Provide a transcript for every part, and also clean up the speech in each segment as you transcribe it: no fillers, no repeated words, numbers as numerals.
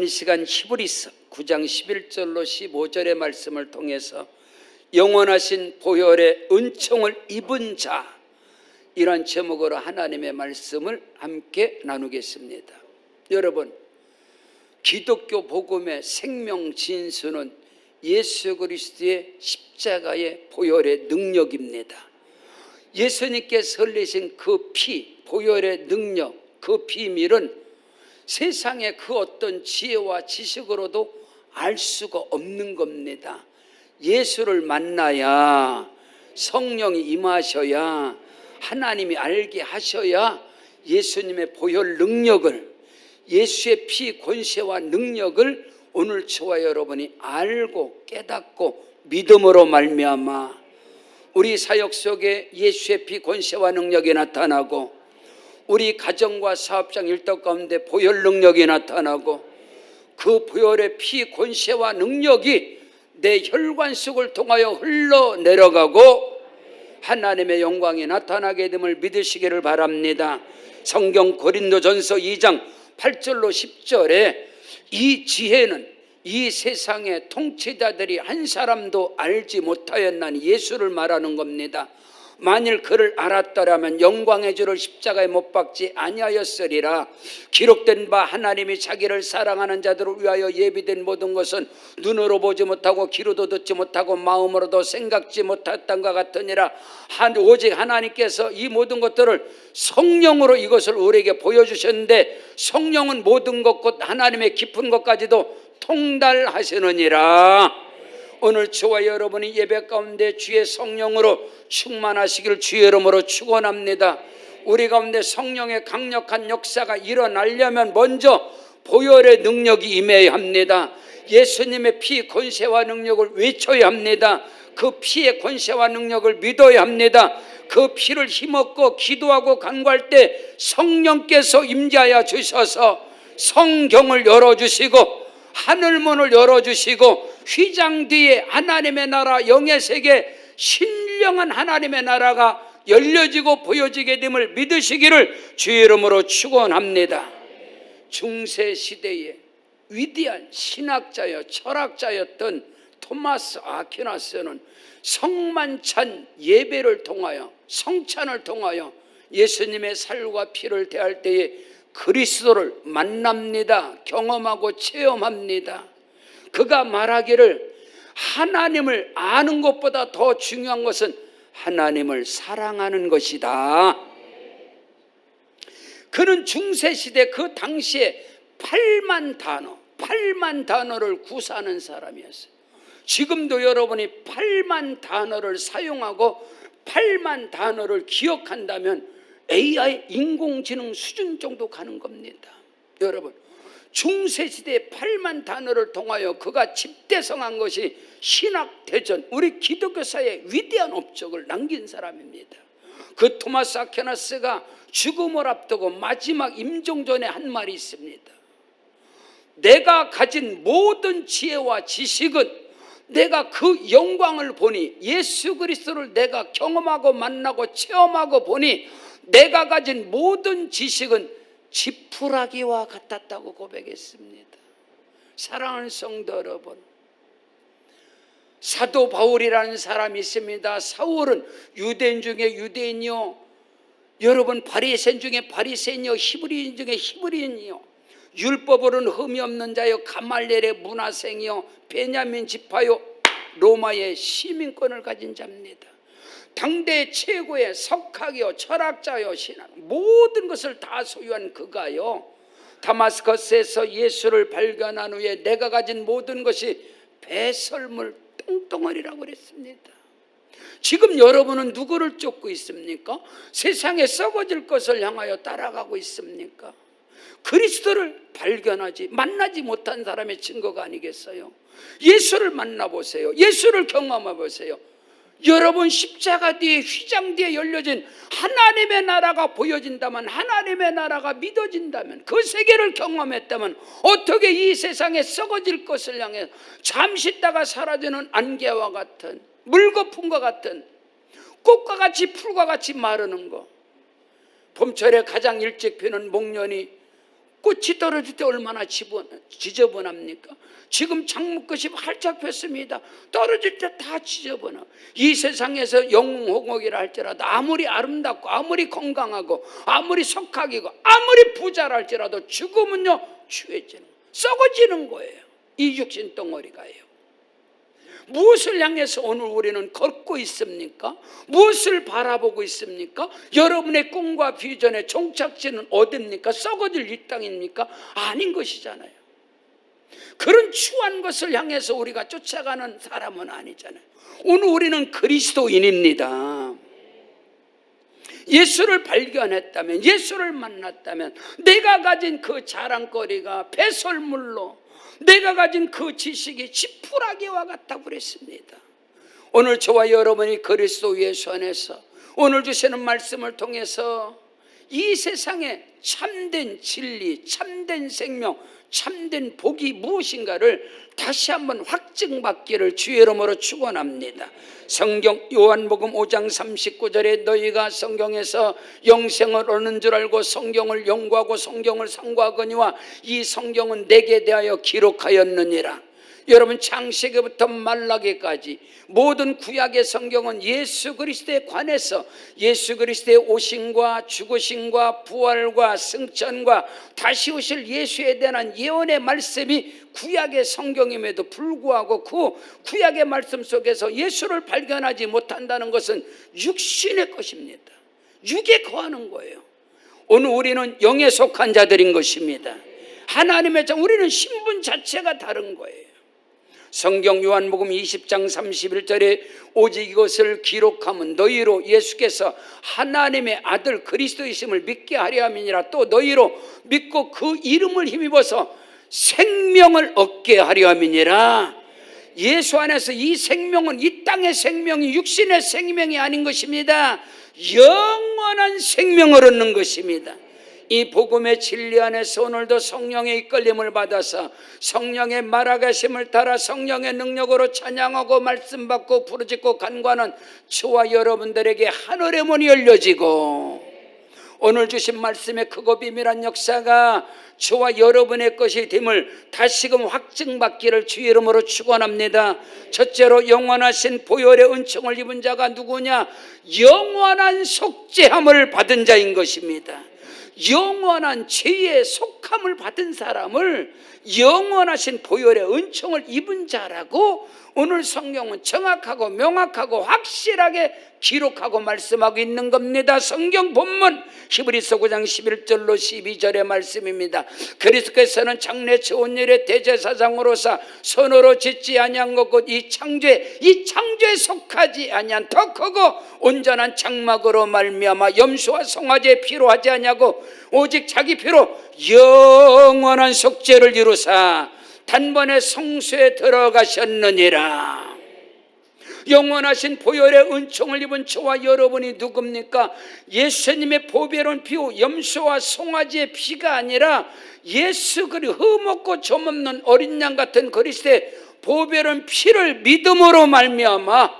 이 시간 히브리서 9장 11절로 15절의 말씀을 통해서 영원하신 보혈의 은총을 입은 자, 이런 제목으로 하나님의 말씀을 함께 나누겠습니다. 여러분, 기독교 복음의 생명 진수는 예수 그리스도의 십자가의 보혈의 능력입니다. 예수님께서 흘리신 그 피, 보혈의 능력, 그 비밀은 세상의 그 어떤 지혜와 지식으로도 알 수가 없는 겁니다. 예수를 만나야, 성령이 임하셔야, 하나님이 알게 하셔야 예수님의 보혈 능력을, 예수의 피 권세와 능력을 오늘 저와 여러분이 알고 깨닫고 믿음으로 말미암아 우리 사역 속에 예수의 피 권세와 능력이 나타나고, 우리 가정과 사업장 일터 가운데 보혈 능력이 나타나고, 그 보혈의 피 권세와 능력이 내 혈관 속을 통하여 흘러내려가고 하나님의 영광이 나타나게 됨을 믿으시기를 바랍니다. 성경 고린도전서 2장 8절로 10절에 이 지혜는 이 세상의 통치자들이 한 사람도 알지 못하였나니 예수를 말하는 겁니다. 만일 그를 알았더라면 영광의 주를 십자가에 못 박지 아니하였으리라. 기록된 바 하나님이 자기를 사랑하는 자들을 위하여 예비된 모든 것은 눈으로 보지 못하고 귀로도 듣지 못하고 마음으로도 생각지 못했던 것 같으니라. 오직 하나님께서 이 모든 것들을 성령으로 이것을 우리에게 보여주셨는데, 성령은 모든 것 곧 하나님의 깊은 것까지도 통달하시느니라. 오늘 저와 여러분이 예배 가운데 주의 성령으로 충만하시길 주의 이름으로 축원합니다. 우리 가운데 성령의 강력한 역사가 일어나려면 먼저 보혈의 능력이 임해야 합니다. 예수님의 피 권세와 능력을 외쳐야 합니다. 그 피의 권세와 능력을 믿어야 합니다. 그 피를 힘없고 기도하고 간구할 때 성령께서 임재하여 주셔서 성경을 열어주시고 하늘문을 열어주시고 휘장 뒤에 하나님의 나라 영의 세계 신령한 하나님의 나라가 열려지고 보여지게 됨을 믿으시기를 주의 이름으로 축원합니다. 중세시대에 위대한 신학자여 철학자였던 토마스 아퀴나스는 성만찬 예배를 통하여, 성찬을 통하여 예수님의 살과 피를 대할 때에 그리스도를 만납니다. 경험하고 체험합니다. 그가 말하기를 하나님을 아는 것보다 더 중요한 것은 하나님을 사랑하는 것이다. 그는 중세시대 그 당시에 8만 단어를 구사하는 사람이었어요. 지금도 여러분이 8만 단어를 사용하고 8만 단어를 기억한다면 AI 인공지능 수준 정도 가는 겁니다. 여러분, 중세시대의 8만 단어를 통하여 그가 집대성한 것이 신학대전, 우리 기독교사의 위대한 업적을 남긴 사람입니다. 그 토마스 아퀴나스가 죽음을 앞두고 마지막 임종전에 한 말이 있습니다. 내가 가진 모든 지혜와 지식은, 내가 그 영광을 보니, 예수 그리스도를 내가 경험하고 만나고 체험하고 보니 내가 가진 모든 지식은 지푸라기와 같았다고 고백했습니다. 사랑하는 성도 여러분, 사도 바울이라는 사람이 있습니다. 사울은 유대인 중에 유대인이요, 여러분 바리새인 중에 바리새인이요, 히브리인 중에 히브리인이요, 율법으로는 흠이 없는 자요, 가말리엘의 문화생이요, 베냐민 지파요, 로마의 시민권을 가진 자입니다. 당대 최고의 석학이요, 철학자요, 신학, 모든 것을 다 소유한 그가요, 다마스커스에서 예수를 발견한 후에 내가 가진 모든 것이 배설물 똥덩어리라고 그랬습니다. 지금 여러분은 누구를 쫓고 있습니까? 세상에 썩어질 것을 향하여 따라가고 있습니까? 그리스도를 발견하지, 만나지 못한 사람의 증거가 아니겠어요? 예수를 만나보세요. 예수를 경험해보세요. 여러분, 십자가 뒤에, 휘장 뒤에 열려진 하나님의 나라가 보여진다면, 하나님의 나라가 믿어진다면, 그 세계를 경험했다면 어떻게 이 세상에 썩어질 것을 향해 잠시 있다가 사라지는 안개와 같은, 물거품과 같은, 꽃과 같이 풀과 같이 마르는 거, 봄철에 가장 일찍 피는 목련이 꽃이 떨어질 때 얼마나 지저분합니까? 지금 장목꽃이 활짝 폈습니다. 떨어질 때 다 지저분하. 이 세상에서 영웅홍옥이라 할지라도 아무리 아름답고 아무리 건강하고 아무리 석학이고 아무리 부자라 할지라도 죽으면요 추해지는, 썩어지는 거예요. 이 육신 덩어리가요. 무엇을 향해서 오늘 우리는 걷고 있습니까? 무엇을 바라보고 있습니까? 여러분의 꿈과 비전의 종착지는 어디입니까? 썩어질 이 땅입니까? 아닌 것이잖아요. 그런 추한 것을 향해서 우리가 쫓아가는 사람은 아니잖아요. 오늘 우리는 그리스도인입니다. 예수를 발견했다면, 예수를 만났다면 내가 가진 그 자랑거리가 배설물로, 내가 가진 그 지식이 지푸라기와 같다고 그랬습니다. 오늘 저와 여러분이 그리스도 예수 안에서 오늘 주시는 말씀을 통해서 이 세상에 참된 진리, 참된 생명, 참된 복이 무엇인가를 다시 한번 확증받기를 주의 이름으로 축원합니다. 성경 요한복음 5장 39절에 너희가 성경에서 영생을 얻는 줄 알고 성경을 연구하고 성경을 상고하거니와 이 성경은 내게 대하여 기록하였느니라. 여러분, 창세기부터 말라기까지 모든 구약의 성경은 예수 그리스도에 관해서 예수 그리스도의 오심과 죽으심과 부활과 승천과 다시 오실 예수에 대한 예언의 말씀이 구약의 성경임에도 불구하고 그 구약의 말씀 속에서 예수를 발견하지 못한다는 것은 육신의 것입니다. 육에 거하는 거예요. 오늘 우리는 영에 속한 자들인 것입니다. 하나님의 자, 우리는 신분 자체가 다른 거예요. 성경 요한복음 20장 31절에 오직 이것을 기록하면 너희로 예수께서 하나님의 아들 그리스도이심을 믿게 하려 함이니라. 또 너희로 믿고 그 이름을 힘입어서 생명을 얻게 하려 함이니라. 예수 안에서 이 생명은 이 땅의 생명이 육신의 생명이 아닌 것입니다. 영원한 생명을 얻는 것입니다. 이 복음의 진리 안에서 오늘도 성령의 이끌림을 받아서 성령의 말하가심을 따라 성령의 능력으로 찬양하고 말씀 받고 부르짖고 간구하는 저와 여러분들에게 하늘의 문이 열려지고 오늘 주신 말씀의 크고 비밀한 역사가 저와 여러분의 것이 됨을 다시금 확증받기를 주의 이름으로 축원합니다. 첫째로 영원하신 보혈의 은총을 입은 자가 누구냐? 영원한 속죄함을 받은 자인 것입니다. 영원한 죄의 속함을 받은 사람을 영원하신 보혈의 은총을 입은 자라고 오늘 성경은 정확하고 명확하고 확실하게 기록하고 말씀하고 있는 겁니다. 성경 본문 히브리서 9장 11절로 12절의 말씀입니다. 그리스도께서는 장래 천일의 대제사장으로서 손으로 짓지 아니한 것 이 창조에 속하지 아니한 더 크고 온전한 장막으로 말미암아 염소와 송아지의 피로 하지 아니하고 오직 자기 피로 영원한 속죄를 이루사 단번에 성소에 들어가셨느니라. 영원하신 보혈의 은총을 입은 저와 여러분이 누굽니까? 예수님의 보배로운 피, 염소와 송아지의 피가 아니라 예수 그리 흠없고 점없는 어린 양 같은 그리스도의 보배로운 피를 믿음으로 말미암아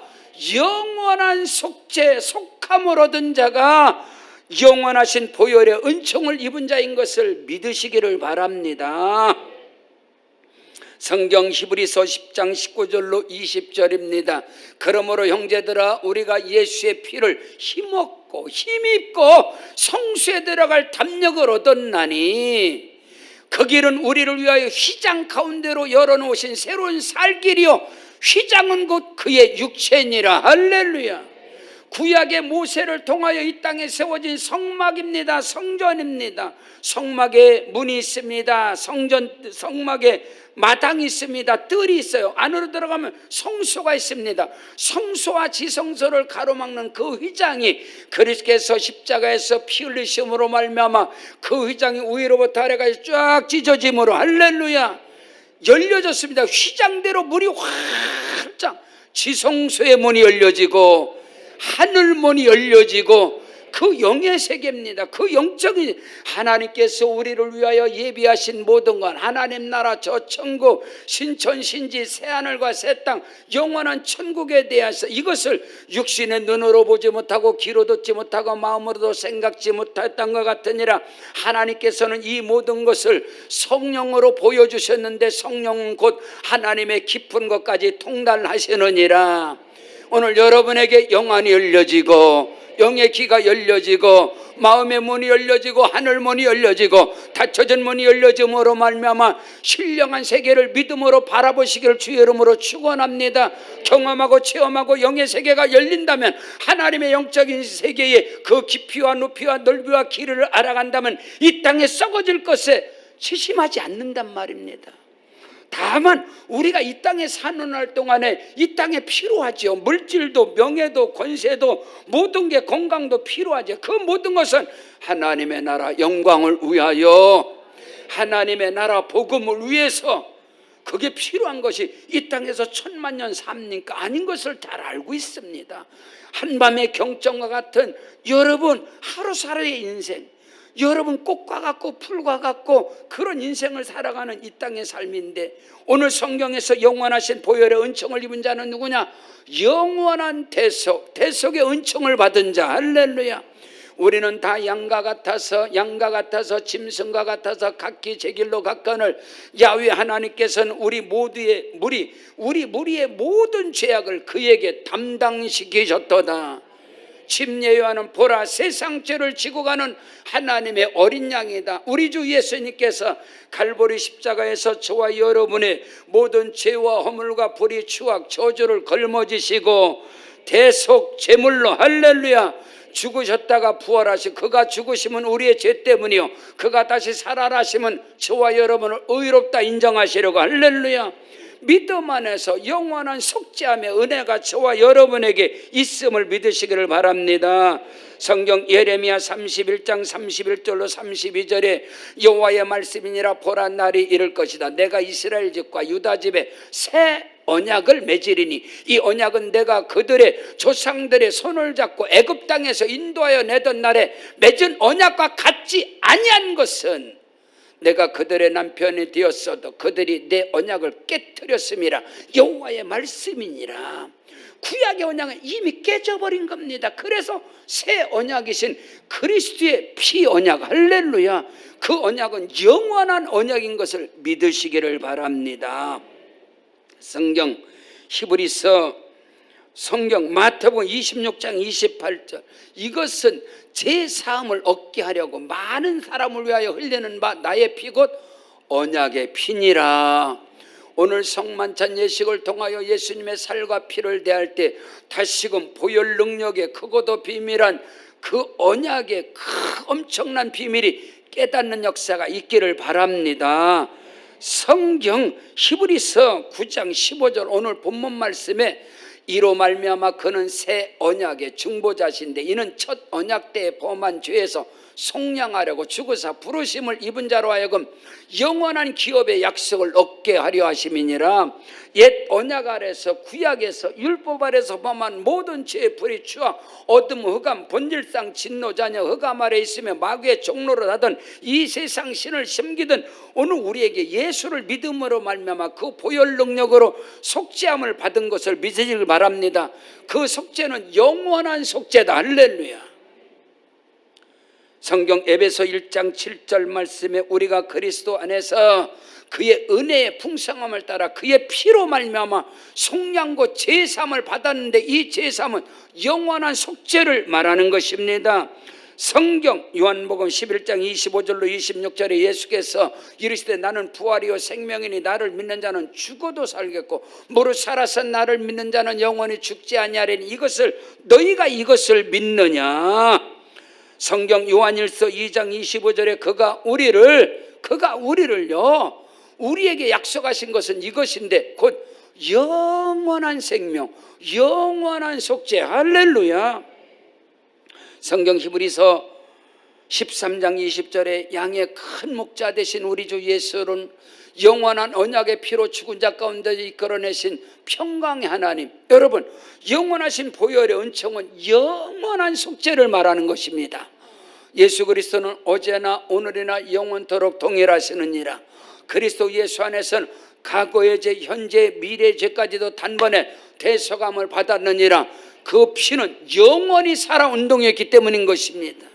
영원한 속죄, 속함을 얻은 자가 영원하신 보혈의 은총을 입은 자인 것을 믿으시기를 바랍니다. 성경 히브리서 10장 19절로 20절입니다. 그러므로 형제들아 우리가 예수의 피를 힘입고 성수에 들어갈 담력을 얻었나니 그 길은 우리를 위하여 휘장 가운데로 열어놓으신 새로운 살 길이요 휘장은 곧 그의 육체니라. 할렐루야. 구약의 모세를 통하여 이 땅에 세워진 성막입니다. 성전입니다. 성막에 문이 있습니다. 성막에 마당이 있습니다. 뜰이 있어요. 안으로 들어가면 성소가 있습니다. 성소와 지성소를 가로막는 그 휘장이 그리스도께서 십자가에서 피 흘리심으로 말미암아 그 휘장이 위로부터 아래까지 쫙 찢어짐으로 할렐루야 열려졌습니다. 휘장대로 문이 활짝 지성소의 문이 열려지고 하늘 문이 열려지고 그 영의 세계입니다. 그 영적인 하나님께서 우리를 위하여 예비하신 모든 것, 하나님 나라 저 천국, 신천 신지 새하늘과 새 땅, 영원한 천국에 대해서 이것을 육신의 눈으로 보지 못하고 귀로 듣지 못하고 마음으로도 생각지 못했던 것 같으니라. 하나님께서는 이 모든 것을 성령으로 보여주셨는데 성령은 곧 하나님의 깊은 것까지 통달하시느니라. 오늘 여러분에게 영안이 열려지고 영의 귀가 열려지고 마음의 문이 열려지고 하늘 문이 열려지고 닫혀진 문이 열려짐으로 말미암아 신령한 세계를 믿음으로 바라보시기를 주의 이름으로 축원합니다. 경험하고 체험하고 영의 세계가 열린다면, 하나님의 영적인 세계의 그 깊이와 높이와 넓이와 길이를 알아간다면 이 땅에 썩어질 것에 시심하지 않는단 말입니다. 다만 우리가 이 땅에 사는 날 동안에 이 땅에 필요하죠. 물질도 명예도 권세도 모든 게, 건강도 필요하죠. 그 모든 것은 하나님의 나라 영광을 위하여, 하나님의 나라 복음을 위해서 그게 필요한 것이 이 땅에서 천만년 삽니까? 아닌 것을 잘 알고 있습니다. 한밤의 경전과 같은 여러분 하루살이의 인생, 여러분 꽃과 같고 풀과 같고 그런 인생을 살아가는 이 땅의 삶인데, 오늘 성경에서 영원하신 보혈의 은총을 입은 자는 누구냐? 영원한 대속, 대속의 은총을 받은 자. 할렐루야. 우리는 다 양과 같아서 짐승과 같아서 각기 제 길로 갔거늘 야훼 하나님께서는 우리 무리의 모든 죄악을 그에게 담당시키셨도다. 침례요한은 보라, 세상 죄를 지고 가는 하나님의 어린 양이다. 우리 주 예수님께서 갈보리 십자가에서 저와 여러분의 모든 죄와 허물과 불의, 추악, 저주를 걸머지시고 대속 제물로, 할렐루야, 죽으셨다가 부활하시고, 그가 죽으시면 우리의 죄 때문이요 그가 다시 살아나시면 저와 여러분을 의롭다 인정하시려고, 할렐루야. 믿음 안에서 영원한 속죄함의 은혜가 저와 여러분에게 있음을 믿으시기를 바랍니다. 성경 예레미야 31장 31절로 32절에 여호와의 말씀이니라. 보라, 날이 이를 것이다. 내가 이스라엘 집과 유다 집에 새 언약을 맺으리니 이 언약은 내가 그들의 조상들의 손을 잡고 애굽 땅에서 인도하여 내던 날에 맺은 언약과 같지 아니한 것은 내가 그들의 남편이 되었어도 그들이 내 언약을 깨뜨렸음이라. 여호와의 말씀이니라. 구약의 언약은 이미 깨져버린 겁니다. 그래서 새 언약이신 그리스도의 피 언약, 할렐루야, 그 언약은 영원한 언약인 것을 믿으시기를 바랍니다. 성경 히브리서, 성경 마태복음 26장 28절, 이것은 제 사함을 얻게 하려고 많은 사람을 위하여 흘리는 바 나의 피 곧 언약의 피니라. 오늘 성만찬 예식을 통하여 예수님의 살과 피를 대할 때 다시금 보혈 능력의 크고도 비밀한 그 언약의 엄청난 비밀이 깨닫는 역사가 있기를 바랍니다. 성경 히브리서 9장 15절 오늘 본문 말씀에 이로 말미암아 그는 새 언약의 중보자신데 이는 첫 언약 때에 범한 죄에서 속량하려고 죽으사 부르심을 입은 자로 하여금 영원한 기업의 약속을 얻게 하려 하심이니라. 옛 언약 아래서, 구약에서, 율법 아래서 범한 모든 죄의 불의, 추악, 어둠, 흑암, 본질상 진노, 자녀, 흑암 아래 있으며 마귀의 종로를 하던 이 세상 신을 섬기던 오늘 우리에게 예수를 믿음으로 말미암아 그 보혈 능력으로 속죄함을 받은 것을 믿으시길 바랍니다. 그 속죄는 영원한 속죄다. 할렐루야. 성경 에베소 1장 7절 말씀에 우리가 그리스도 안에서 그의 은혜의 풍성함을 따라 그의 피로 말미암아 속량고 제사함을 받았는데 이 제사함은 영원한 속죄를 말하는 것입니다. 성경 요한복음 11장 25절로 26절에 예수께서 이르시되 나는 부활이요 생명이니 나를 믿는 자는 죽어도 살겠고 무릇 살아서 나를 믿는 자는 영원히 죽지 아니하리니 너희가 이것을 믿느냐. 성경 요한일서 2장 25절에 그가 우리를요, 우리에게 약속하신 것은 이것인데 곧 영원한 생명, 영원한 속죄. 할렐루야. 성경 히브리서 13장 20절에 양의 큰 목자 되신 우리 주 예수는 영원한 언약의 피로 죽은 자 가운데 이끌어내신 평강의 하나님, 여러분 영원하신 보혈의 은총은 영원한 속죄를 말하는 것입니다. 예수 그리스도는 어제나 오늘이나 영원토록 동일하시느니라. 그리스도 예수 안에서는 과거의 죄, 현재, 미래의 죄까지도 단번에 대속함을 받았느니라. 그 피는 영원히 살아 운동했기 때문인 것입니다.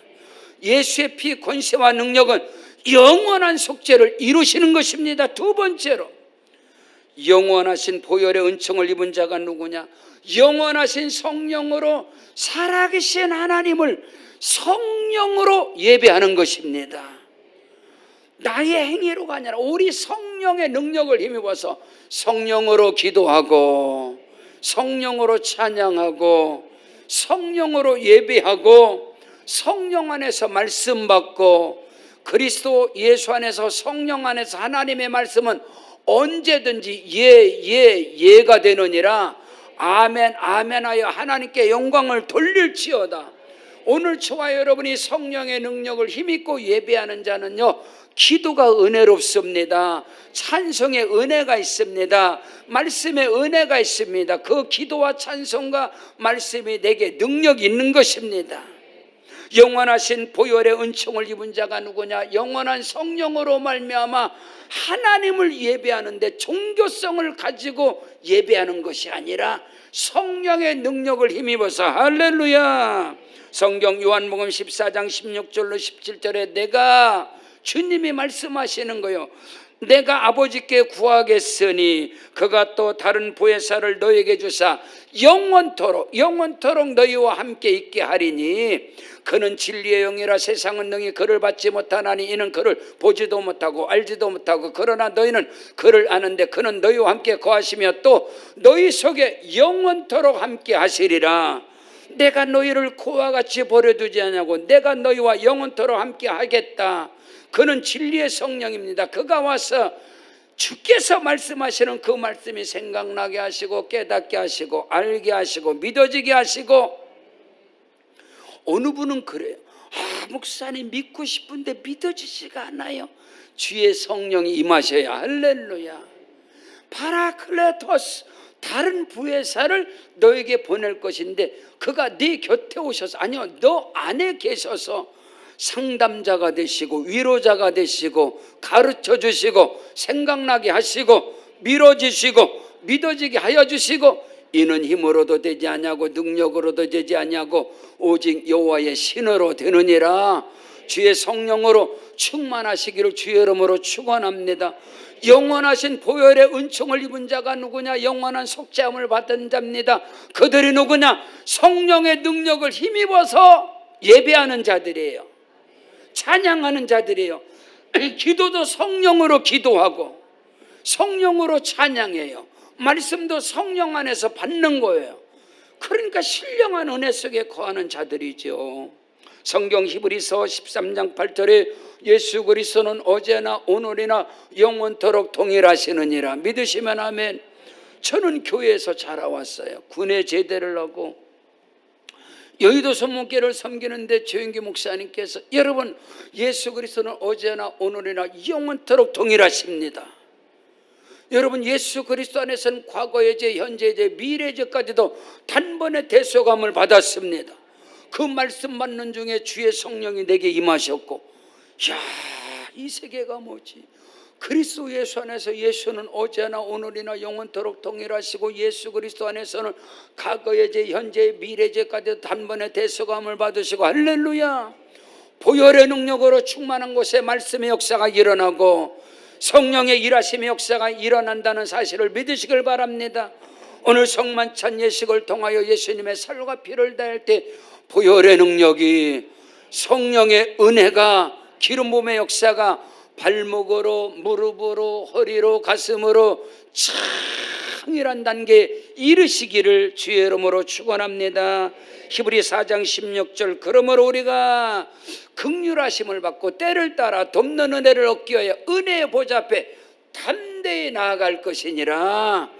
예수의 피 권세와 능력은 영원한 속죄를 이루시는 것입니다. 두 번째로 영원하신 보혈의 은총을 입은 자가 누구냐? 영원하신 성령으로 살아계신 하나님을 성령으로 예배하는 것입니다. 나의 행위로가 아니라 우리 성령의 능력을 힘입어서 성령으로 기도하고 성령으로 찬양하고 성령으로 예배하고 성령 안에서 말씀 받고 그리스도 예수 안에서 성령 안에서 하나님의 말씀은 언제든지 예가 되느니라. 아멘 아멘하여 하나님께 영광을 돌릴지어다. 오늘 저와 여러분이 성령의 능력을 힘입고 예배하는 자는요, 기도가 은혜롭습니다. 찬송의 은혜가 있습니다. 말씀의 은혜가 있습니다. 그 기도와 찬송과 말씀이 내게 능력이 있는 것입니다. 영원하신 보혈의 은총을 입은 자가 누구냐? 영원한 성령으로 말미암아 하나님을 예배하는데 종교성을 가지고 예배하는 것이 아니라 성령의 능력을 힘입어서 할렐루야. 성경 요한복음 14장 16절로 17절에 내가 주님이 말씀하시는 거요, 내가 아버지께 구하겠으니 그가 또 다른 보혜사를 너에게 주사 영원토록 너희와 함께 있게 하리니 그는 진리의 영이라 세상은 능히 그를 받지 못하나니 이는 그를 보지도 못하고 알지도 못하고 그러나 너희는 그를 아는데 그는 너희와 함께 거하시며 또 너희 속에 영원토록 함께 하시리라. 내가 너희를 고와 같이 버려두지 않냐고 내가 너희와 영원토록 함께 하겠다. 그는 진리의 성령입니다. 그가 와서 주께서 말씀하시는 그 말씀이 생각나게 하시고 깨닫게 하시고 알게 하시고 믿어지게 하시고. 어느 분은 그래요. 목사님 믿고 싶은데 믿어지지가 않아요. 주의 성령이 임하셔야 할렐루야. 파라클레토스, 다른 부회사를 너에게 보낼 것인데 그가 네 곁에 오셔서, 아니요, 너 안에 계셔서 상담자가 되시고 위로자가 되시고 가르쳐 주시고 생각나게 하시고 밀어주시고 믿어지게 하여 주시고, 이는 힘으로도 되지 아니하고 능력으로도 되지 아니하고 오직 여호와의 신으로 되느니라. 주의 성령으로 충만하시기를 주의 이름으로 축원합니다. 영원하신 보혈의 은총을 입은 자가 누구냐? 영원한 속죄함을 받은 자입니다. 그들이 누구냐? 성령의 능력을 힘입어서 예배하는 자들이에요. 찬양하는 자들이에요. 기도도 성령으로 기도하고 성령으로 찬양해요. 말씀도 성령 안에서 받는 거예요. 그러니까 신령한 은혜 속에 거하는 자들이죠. 성경 히브리서 13장 8절에 예수 그리스도는 어제나 오늘이나 영원토록 동일하시느니라. 믿으시면 아멘. 저는 교회에서 자라왔어요. 군에 제대를 하고 여의도 선문교를 섬기는데 조영기 목사님께서, 여러분 예수 그리스도는 어제나 오늘이나 영원토록 동일하십니다. 여러분 예수 그리스도 안에서는 과거의 죄, 현재의 죄, 미래의 죄까지도 단번에 대속함을 받았습니다. 그 말씀 받는 중에 주의 성령이 내게 임하셨고, 야, 이 세계가 뭐지? 그리스도 예수 안에서 예수는 어제나 오늘이나 영원토록 동일하시고 예수 그리스도 안에서는 과거의 죄, 현재의 미래의 죄까지도 단번에 대속함을 받으시고 할렐루야. 보혈의 능력으로 충만한 곳에 말씀의 역사가 일어나고 성령의 일하심의 역사가 일어난다는 사실을 믿으시길 바랍니다. 오늘 성만찬 예식을 통하여 예수님의 살과 피를 다할 때 보혈의 능력이, 성령의 은혜가, 기름 부음의 역사가 발목으로 무릎으로 허리로 가슴으로 창이란 단계에 이르시기를 주의 이름으로 축원합니다. 히브리 4장 16절, 그러므로 우리가 긍휼하심을 받고 때를 따라 돕는 은혜를 얻기 위하여 은혜의 보좌 앞에 담대히 나아갈 것이니라.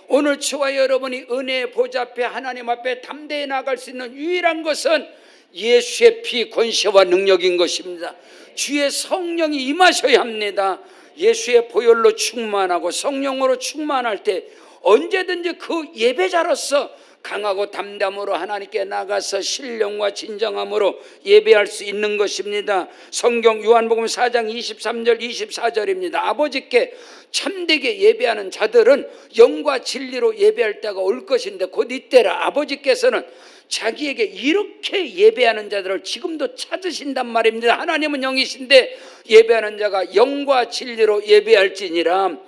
오늘 저와 여러분이 은혜의 보좌 앞에 하나님 앞에 담대히 나아갈 수 있는 유일한 것은 예수의 피 권세와 능력인 것입니다. 주의 성령이 임하셔야 합니다. 예수의 보혈로 충만하고 성령으로 충만할 때 언제든지 그 예배자로서 강하고 담담으로 하나님께 나가서 신령과 진정함으로 예배할 수 있는 것입니다. 성경 요한복음 4장 23절 24절입니다. 아버지께 참되게 예배하는 자들은 영과 진리로 예배할 때가 올 것인데 곧 이때라. 아버지께서는 자기에게 이렇게 예배하는 자들을 지금도 찾으신단 말입니다. 하나님은 영이신데 예배하는 자가 영과 진리로 예배할지니라.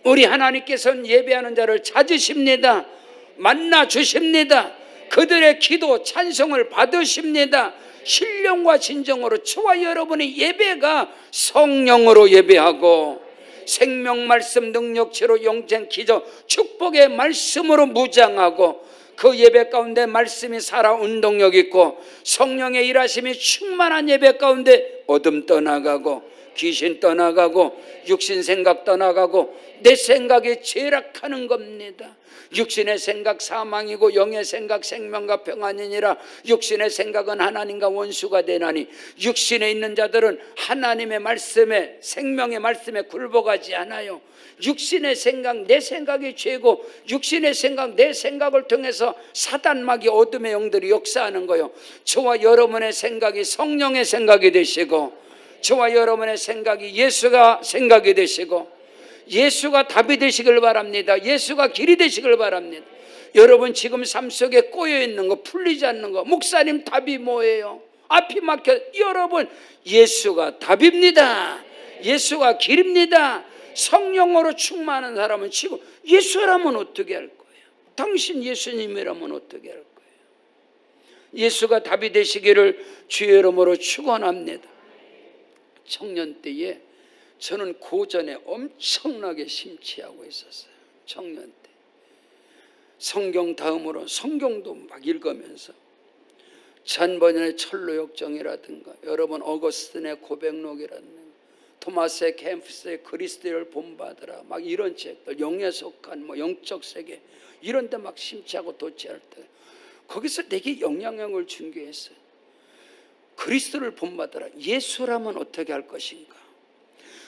우리 하나님께서는 예배하는 자를 찾으십니다. 만나 주십니다. 그들의 기도 찬송을 받으십니다. 신령과 진정으로 저와 여러분의 예배가 성령으로 예배하고 생명 말씀 능력체로 영생 기적 축복의 말씀으로 무장하고 그 예배 가운데 말씀이 살아 운동력 있고 성령의 일하심이 충만한 예배 가운데 어둠 떠나가고 귀신 떠나가고 육신 생각 떠나가고 내 생각이 죄락하는 겁니다. 육신의 생각 사망이고 영의 생각 생명과 평안이니라. 육신의 생각은 하나님과 원수가 되나니 육신에 있는 자들은 하나님의 말씀에 생명의 말씀에 굴복하지 않아요. 육신의 생각 내 생각이 죄고 육신의 생각 내 생각을 통해서 사단마귀 어둠의 영들이 역사하는 거요. 저와 여러분의 생각이 성령의 생각이 되시고 저와 여러분의 생각이 예수가 생각이 되시고 예수가 답이 되시길 바랍니다. 예수가 길이 되시길 바랍니다. 여러분 지금 삶 속에 꼬여있는 거 풀리지 않는 거 목사님 답이 뭐예요? 앞이 막혀. 여러분 예수가 답입니다. 예수가 길입니다. 성령으로 충만한 사람은 지금 예수라면 어떻게 할 거예요? 당신 예수님이라면 어떻게 할 거예요? 예수가 답이 되시기를 주의 이름으로 축원합니다. 청년 때에 저는 고전에 엄청나게 심취하고 있었어요. 청년 때 성경 다음으로 성경도 막 읽으면서 잔번연의 철로역정이라든가 여러분 어거스틴의 고백록이라든가 토마스의 캠프스의 그리스도를 본받으라 막 이런 책들 영에 속한 뭐 영적 세계 이런 데 막 심취하고 도취할 때 거기서 내게 영향력을 준 게 있어요. 그리스도를 본받으라. 예수라면 어떻게 할 것인가?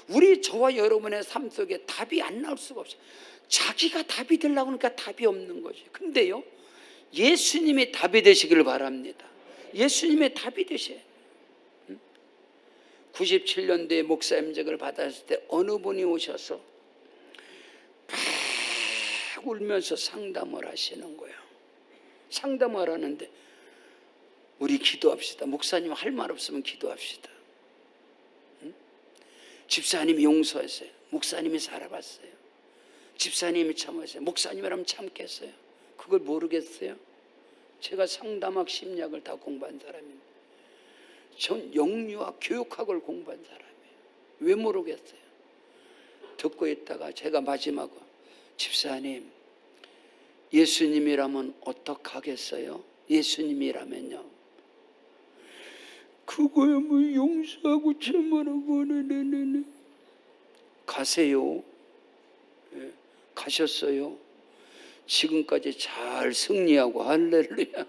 우리 저와 여러분의 삶 속에 답이 안 나올 수가 없어요. 자기가 답이 되려고 하니까 답이 없는 거지. 근데요 예수님이 답이 되시길 바랍니다. 예수님의 답이 되셔야 돼요. 97년도에 목사 임직을 받았을 때 어느 분이 오셔서 막 울면서 상담을 하시는 거예요. 상담을 하는데 우리 기도합시다. 목사님 할 말 없으면 기도합시다. 집사님이 용서했어요. 목사님이 살아봤어요. 집사님이 참았어요. 목사님이라면 참겠어요. 그걸 모르겠어요. 제가 상담학 심리학을 다 공부한 사람입니다. 전 영유학 교육학을 공부한 사람이에요. 왜 모르겠어요? 듣고 있다가 제가 마지막으로 집사님 예수님이라면 어떡하겠어요? 예수님이라면요. 그거야 뭐 용서하고 참으라고 네네네. 가세요. 예, 가셨어요. 지금까지 잘 승리하고 할렐루야.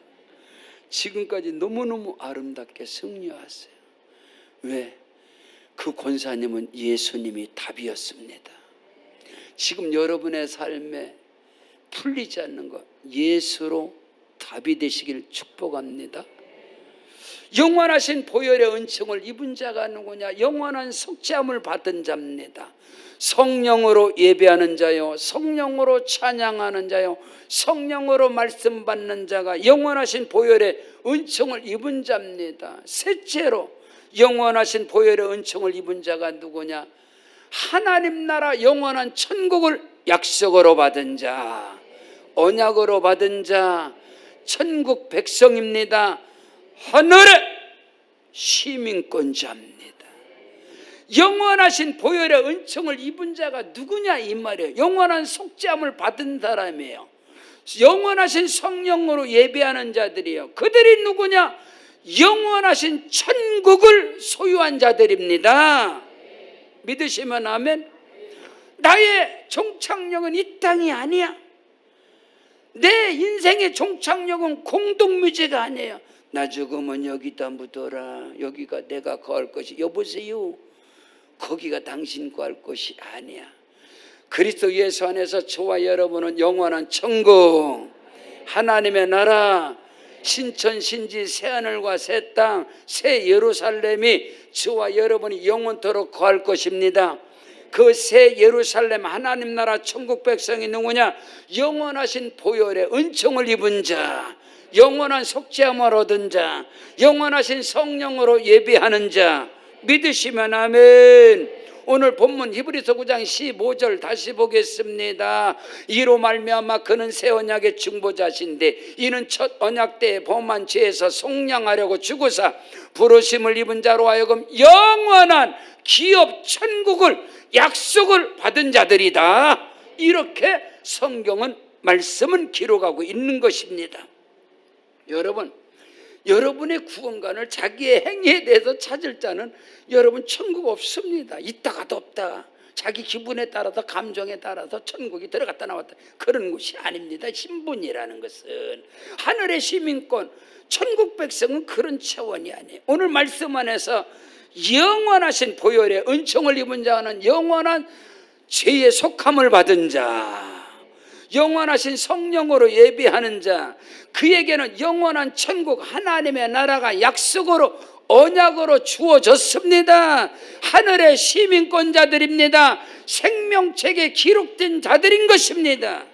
지금까지 너무너무 아름답게 승리하세요. 왜? 그 권사님은 예수님이 답이었습니다. 지금 여러분의 삶에 풀리지 않는 것 예수로 답이 되시길 축복합니다. 영원하신 보혈의 은총을 입은 자가 누구냐? 영원한 속죄함을 받은 자입니다. 성령으로 예배하는 자요, 성령으로 찬양하는 자요, 성령으로 말씀 받는 자가 영원하신 보혈의 은총을 입은 자입니다. 셋째로 영원하신 보혈의 은총을 입은 자가 누구냐? 하나님 나라 영원한 천국을 약속으로 받은 자, 언약으로 받은 자, 천국 백성입니다. 하늘의 시민권자입니다. 영원하신 보혈의 은총을 입은 자가 누구냐 이 말이에요. 영원한 속죄함을 받은 사람이에요. 영원하신 성령으로 예배하는 자들이에요. 그들이 누구냐? 영원하신 천국을 소유한 자들입니다. 믿으시면 아멘. 나의 종착역은 이 땅이 아니야. 내 인생의 종착역은 공동묘지가 아니에요. 나 죽으면 여기다 묻어라. 여기가 내가 거할 것이. 여보세요. 거기가 당신 구할 곳이 아니야. 그리스도 예수 안에서 저와 여러분은 영원한 천국, 하나님의 나라, 신천 신지 새하늘과 새 땅, 새 예루살렘이 저와 여러분이 영원토록 거할 것입니다. 그 새 예루살렘 하나님 나라 천국 백성이 누구냐? 영원하신 보혈의 은총을 입은 자, 영원한 속죄함을 얻은 자, 영원하신 성령으로 예비하는 자. 믿으시면 아멘. 오늘 본문 히브리서 9장 15절 다시 보겠습니다. 이로 말미암아 그는 새 언약의 중보자신데 이는 첫 언약 때의 범한 죄에서 속량하려고 죽으사 부르심을 입은 자로 하여금 영원한 기업 천국을 약속을 받은 자들이다. 이렇게 성경은 말씀은 기록하고 있는 것입니다. 여러분, 여러분의 구원관을 자기의 행위에 대해서 찾을 자는 여러분 천국 없습니다. 있다가도 없다. 자기 기분에 따라서 감정에 따라서 천국이 들어갔다 나왔다 그런 것이 아닙니다. 신분이라는 것은 하늘의 시민권, 천국 백성은 그런 차원이 아니에요. 오늘 말씀 안에서 영원하신 보혈의 은총을 입은 자는 영원한 죄의 속함을 받은 자, 영원하신 성령으로 예비하는 자, 그에게는 영원한 천국 하나님의 나라가 약속으로 언약으로 주어졌습니다. 하늘의 시민권자들입니다. 생명책에 기록된 자들인 것입니다.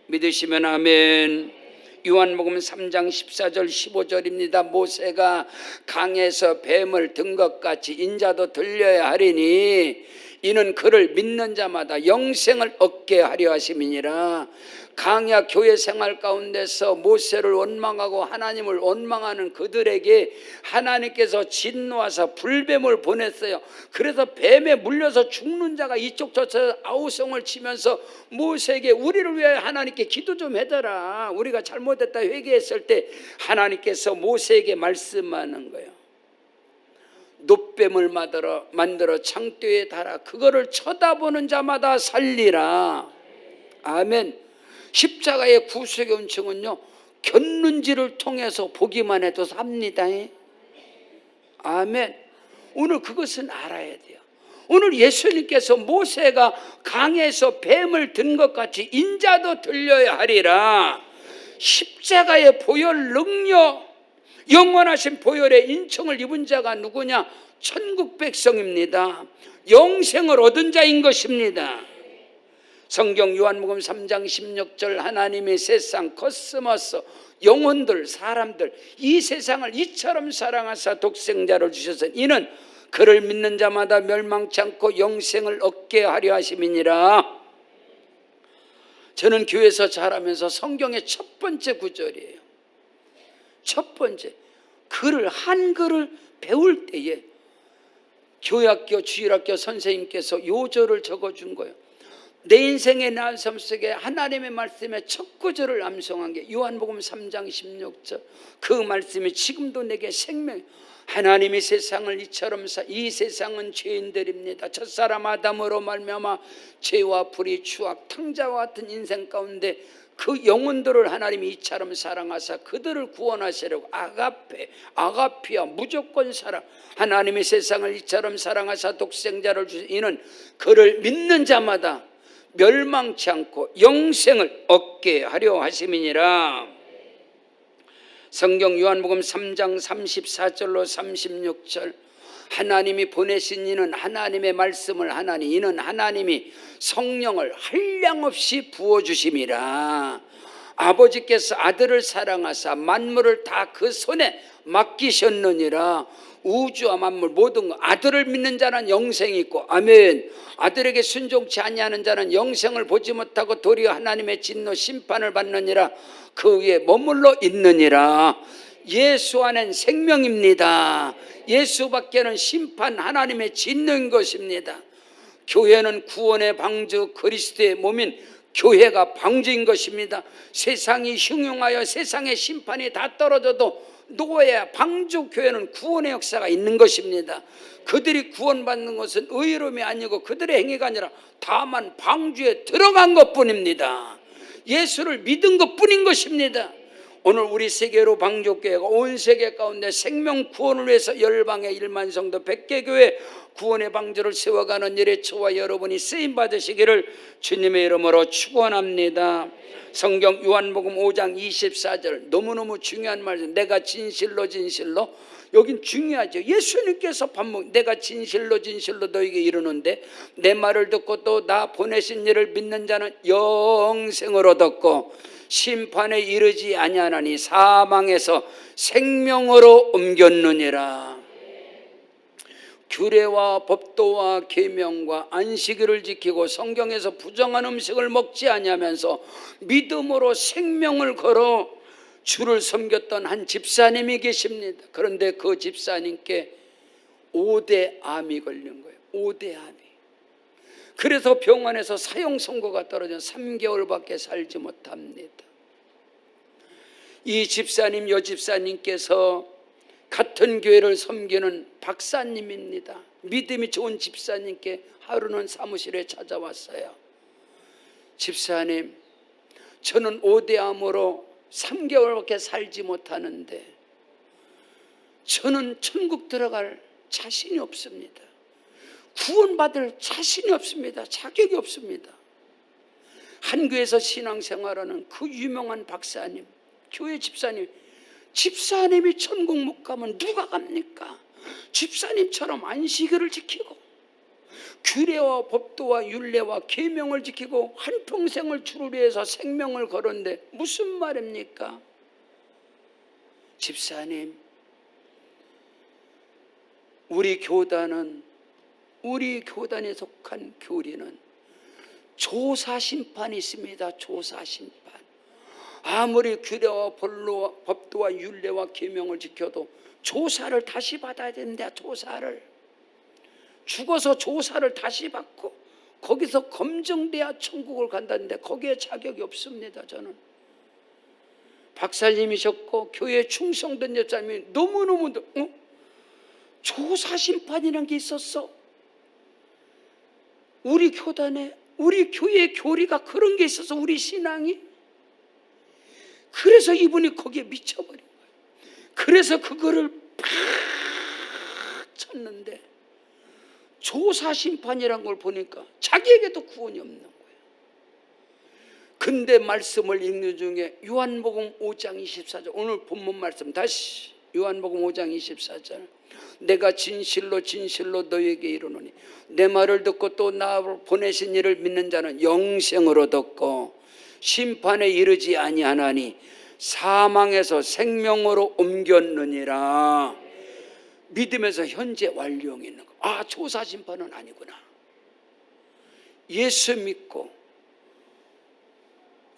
믿으시면 아멘. 요한복음 3장 14절 15절입니다. 모세가 강에서 뱀을 든 것 같이 인자도 들려야 하리니 이는 그를 믿는 자마다 영생을 얻게 하려 하심이니라. 강야 교회 생활 가운데서 모세를 원망하고 하나님을 원망하는 그들에게 하나님께서 진노하사 불뱀을 보냈어요. 그래서 뱀에 물려서 죽는 자가 이쪽 저쪽 아우성을 치면서 모세에게 우리를 위해 하나님께 기도 좀 해달라, 우리가 잘못했다 회개했을 때 하나님께서 모세에게 말씀하는 거예요. 놋뱀을 만들어 창대에 달아 그거를 쳐다보는 자마다 살리라. 아멘. 십자가의 구속의 은총은요, 곁눈질을 통해서 보기만 해도 삽니다. 아멘. 오늘 그것은 알아야 돼요. 오늘 예수님께서 모세가 강에서 뱀을 든 것 같이 인자도 들려야 하리라. 십자가의 보혈 능력, 영원하신 보혈의 인청을 입은 자가 누구냐? 천국 백성입니다. 영생을 얻은 자인 것입니다. 성경 요한복음 3장 16절 하나님이 세상 코스모스 영혼들 사람들 이 세상을 이처럼 사랑하사 독생자를 주셔서 이는 그를 믿는 자마다 멸망치 않고 영생을 얻게 하려 하심이니라. 저는 교회에서 자라면서 성경의 첫 번째 구절이에요. 첫 번째, 한글을 배울 때에 교회학교 주일학교 선생님께서 요절을 적어준 거예요. 내 인생의 날 삶 속에 하나님의 말씀의 첫 구절을 암송한 게 요한복음 3장 16절. 그 말씀이 지금도 내게 생명. 하나님이 세상을 이처럼 이 세상은 죄인들입니다. 첫사람 아담으로 말미암아 죄와 불의 추악 탕자와 같은 인생 가운데 그 영혼들을 하나님이 이처럼 사랑하사 그들을 구원하시려고 아가피아 무조건 사랑. 하나님이 세상을 이처럼 사랑하사 독생자를 주신 이는 그를 믿는 자마다 멸망치 않고 영생을 얻게 하려 하심이니라. 성경 요한복음 3장 34절로 36절 하나님이 보내신 이는 하나님의 말씀을 하나니 이는 하나님이 성령을 한량없이 부어주심이라. 아버지께서 아들을 사랑하사 만물을 다 그 손에 맡기셨느니라. 우주와 만물 모든 것 아들을 믿는 자는 영생이 있고 아멘. 아들에게 순종치 아니하는 자는 영생을 보지 못하고 도리어 하나님의 진노 심판을 받느니라. 그 위에 머물러 있느니라. 예수 안엔 생명입니다. 예수 밖에는 심판 하나님의 진노인 것입니다. 교회는 구원의 방주 그리스도의 몸인 교회가 방주인 것입니다. 세상이 흉흉하여 세상의 심판이 다 떨어져도 노예 방주 교회는 구원의 역사가 있는 것입니다. 그들이 구원받는 것은 의로움이 아니고 그들의 행위가 아니라 다만 방주에 들어간 것뿐입니다. 예수를 믿은 것뿐인 것입니다. 오늘 우리 세계로 방족교회가 온 세계 가운데 생명 구원을 위해서 열방의 1만 성도 100개 교회 구원의 방주를 세워가는 일에 저와 여러분이 쓰임 받으시기를 주님의 이름으로 축원합니다. 성경 요한복음 5장 24절 너무너무 중요한 말이죠. 내가 진실로 진실로, 여긴 중요하죠. 예수님께서 내가 진실로 진실로 너에게 이르는데 내 말을 듣고 또 나 보내신 이를 믿는 자는 영생을 얻었고 심판에 이르지 아니하나니 사망에서 생명으로 옮겼느니라. 규례와 법도와 계명과 안식일을 지키고 성경에서 부정한 음식을 먹지 아니하면서 믿음으로 생명을 걸어 주를 섬겼던 한 집사님이 계십니다. 그런데 그 집사님께 5대 암이 걸린 거예요. 5대 암이. 그래서 병원에서 사형 선고가 떨어져 3개월밖에 살지 못합니다. 이 집사님, 여 집사님께서 같은 교회를 섬기는 박사님입니다. 믿음이 좋은 집사님께 하루는 사무실에 찾아왔어요. 집사님, 저는 5대 암으로 3개월밖에 살지 못하는데 저는 천국 들어갈 자신이 없습니다. 구원받을 자신이 없습니다. 자격이 없습니다. 한 교회에서 신앙생활하는 그 유명한 박사님, 교회 집사님이 천국 못 가면 누가 갑니까? 집사님처럼 안식일을 지키고 규례와 법도와 율례와 계명을 지키고 한평생을 주를 위해서 생명을 걸었는데 무슨 말입니까? 집사님, 우리 교단에 속한 교리는 조사심판이 있습니다. 조사심판. 아무리 규례와 법도와 율례와 계명을 지켜도 조사를 다시 받아야 된다. 조사를 죽어서 조사를 다시 받고 거기서 검증돼야 천국을 간다는데 거기에 자격이 없습니다. 저는 박사님이셨고 교회에 충성된 여자님이 너무너무 조사심판이라는 게 있었어. 우리 교단에, 우리 교회의 교리가 그런 게 있어서 우리 신앙이, 그래서 이분이 거기에 미쳐버린 거예요. 그래서 그거를 팍 쳤는데 조사심판이란 걸 보니까 자기에게도 구원이 없는 거예요. 근데 말씀을 읽는 중에 요한복음 5장 24절, 오늘 본문 말씀 다시 요한복음 5장 24절, 내가 진실로 진실로 너에게 이르노니 내 말을 듣고 또 나를 보내신 이를 믿는 자는 영생을 얻었고 심판에 이르지 아니하나니 사망에서 생명으로 옮겼느니라. 믿음에서 현재 완료형이 있는 거. 아, 조사심판은 아니구나. 예수 믿고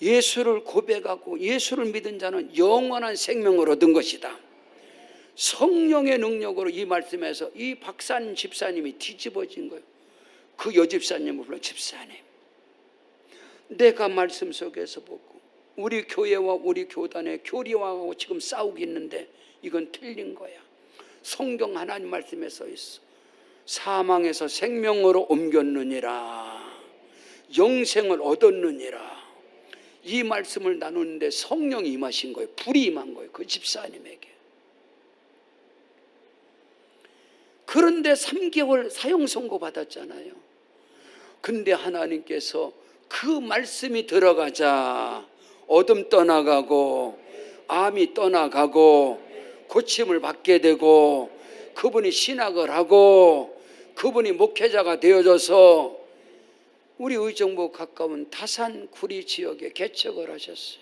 예수를 고백하고 예수를 믿은 자는 영원한 생명을 얻은 것이다. 성령의 능력으로 이 말씀에서 이 박사님 집사님이 뒤집어진 거예요. 그 여집사님을 불러, 집사님, 내가 말씀 속에서 보고 우리 교회와 우리 교단의 교리와하고 지금 싸우고 있는데 이건 틀린 거야. 성경 하나님 말씀에 써 있어. 사망에서 생명으로 옮겼느니라, 영생을 얻었느니라. 이 말씀을 나누는데 성령이 임하신 거예요. 불이 임한 거예요. 그 집사님에게. 그런데 3개월 사형 선고 받았잖아요. 근데 하나님께서 그 말씀이 들어가자 어둠 떠나가고 암이 떠나가고 고침을 받게 되고 그분이 신학을 하고 그분이 목회자가 되어져서 우리 의정부 가까운 다산구리 지역에 개척을 하셨어요.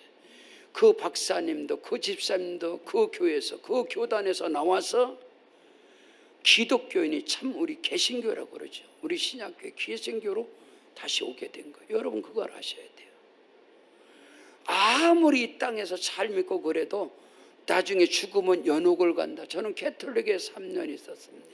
그 박사님도 그 집사님도 그 교회에서 그 교단에서 나와서 기독교인이 참 우리 개신교라고 그러죠. 우리 신약교회 개신교로 다시 오게 된 거예요. 여러분 그걸 아셔야 돼요. 아무리 이 땅에서 잘 믿고 그래도 나중에 죽으면 연옥을 간다. 저는 캐톨릭에 3년 있었습니다.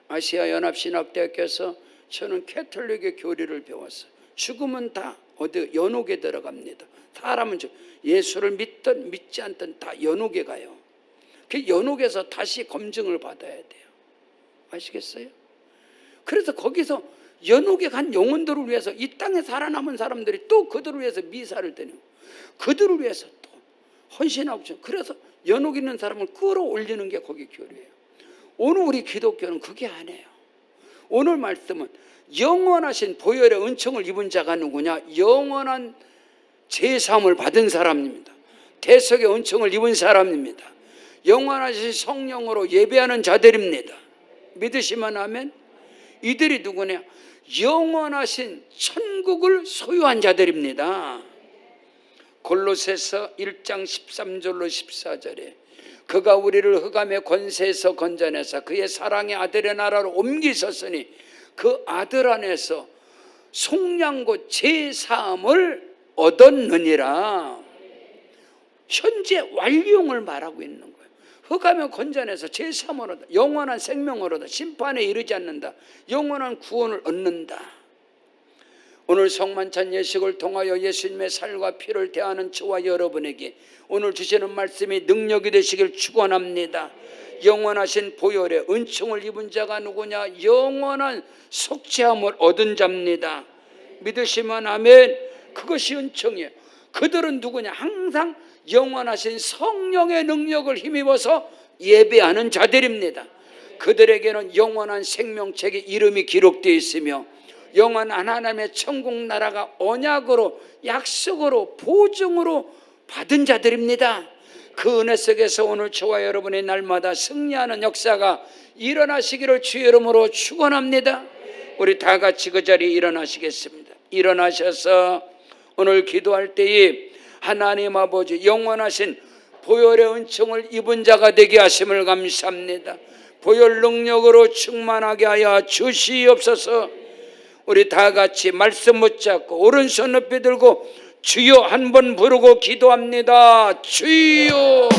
아시아 연합신학대학교에서 저는 캐톨릭의 교리를 배웠어요. 죽으면 다 어디 연옥에 들어갑니다. 사람은 예수를 믿든 믿지 않든 다 연옥에 가요. 그 연옥에서 다시 검증을 받아야 돼요. 아시겠어요? 그래서 거기서 연옥에 간 영혼들을 위해서 이 땅에 살아남은 사람들이 또 그들을 위해서 미사를 드리고 그들을 위해서 또 헌신하고 그래서 연옥 있는 사람을 끌어올리는 게 거기 교류예요. 오늘 우리 기독교는 그게 아니에요. 오늘 말씀은 영원하신 보혈의 은총을 입은 자가 누구냐? 영원한 제사함을 받은 사람입니다. 대속의 은총을 입은 사람입니다. 영원하신 성령으로 예배하는 자들입니다. 믿으시면 아멘. 이들이 누구냐? 영원하신 천국을 소유한 자들입니다. 골로새서 1장 13절로 14절에 그가 우리를 흑암의 권세에서 건져내사 그의 사랑의 아들의 나라로 옮기셨으니 그 아들 안에서 속량고 제사함을 얻었느니라. 현재 완료형을 말하고 있는 거예요. 흑암의 건져내서 제사함을 얻어 영원한 생명을 얻어 심판에 이르지 않는다. 영원한 구원을 얻는다. 오늘 성만찬 예식을 통하여 예수님의 살과 피를 대하는 저와 여러분에게 오늘 주시는 말씀이 능력이 되시길 축원합니다. 영원하신 보혈의 은총을 입은 자가 누구냐? 영원한 속죄함을 얻은 자입니다. 믿으시면 아멘. 그것이 은총이에요. 그들은 누구냐? 항상 영원하신 성령의 능력을 힘입어서 예배하는 자들입니다. 그들에게는 영원한 생명책의 이름이 기록되어 있으며 영원한 하나님의 천국 나라가 언약으로 약속으로 보증으로 받은 자들입니다. 그 은혜 속에서 오늘 저와 여러분의 날마다 승리하는 역사가 일어나시기를 주의 이름으로 축원합니다. 우리 다 같이 그 자리에 일어나시겠습니다. 일어나셔서 오늘 기도할 때에 하나님 아버지 영원하신 보혈의 은총을 입은 자가 되게 하심을 감사합니다. 보혈 능력으로 충만하게 하여 주시옵소서. 우리 다 같이 말씀 붙잡고 오른손 높이 들고 주여 한 번 부르고 기도합니다. 주여.